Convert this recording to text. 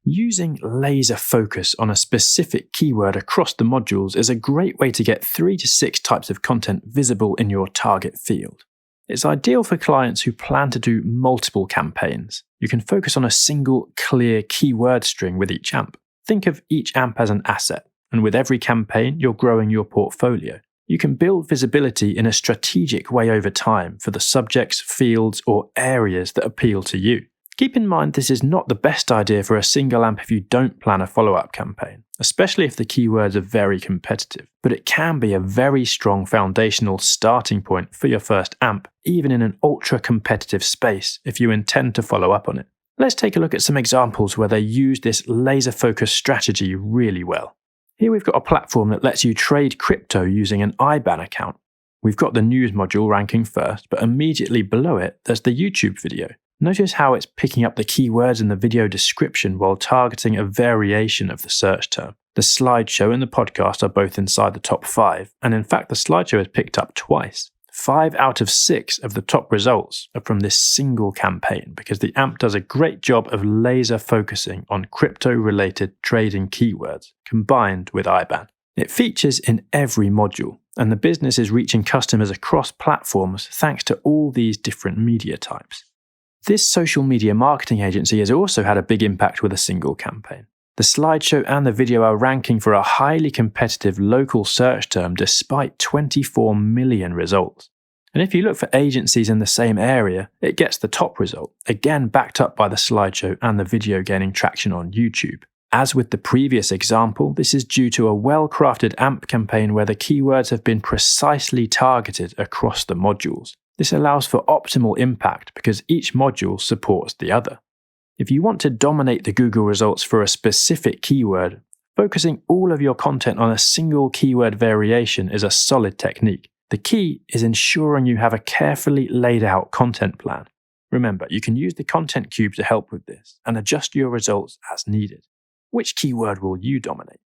Using laser focus on a specific keyword across the modules is a great way to get 3 to 6 types of content visible in your target field. It's ideal for clients who plan to do multiple campaigns. You can focus on a single, clear keyword string with each AMP. Think of each AMP as an asset, and with every campaign, you're growing your portfolio. You can build visibility in a strategic way over time for the subjects, fields, or areas that appeal to you. Keep in mind this is not the best idea for a single AMP if you don't plan a follow-up campaign, especially if the keywords are very competitive, but it can be a very strong foundational starting point for your first AMP, even in an ultra-competitive space if you intend to follow up on it. Let's take a look at some examples where they use this laser-focused strategy really well. Here we've got a platform that lets you trade crypto using an IBAN account. We've got the news module ranking first, but immediately below it there's the YouTube video. Notice how it's picking up the keywords in the video description while targeting a variation of the search term. The slideshow and the podcast are both inside the top 5, and in fact the slideshow is picked up twice. 5 out of 6 of the top results are from this single campaign because the AMP does a great job of laser focusing on crypto-related trading keywords combined with IBAN. It features in every module, and the business is reaching customers across platforms thanks to all these different media types. This social media marketing agency has also had a big impact with a single campaign. The slideshow and the video are ranking for a highly competitive local search term despite 24 million results. And if you look for agencies in the same area, it gets the top result, again backed up by the slideshow and the video gaining traction on YouTube. As with the previous example, this is due to a well-crafted AMP campaign where the keywords have been precisely targeted across the modules. This allows for optimal impact because each module supports the other. If you want to dominate the Google results for a specific keyword, focusing all of your content on a single keyword variation is a solid technique. The key is ensuring you have a carefully laid out content plan. Remember, you can use the content cube to help with this and adjust your results as needed. Which keyword will you dominate?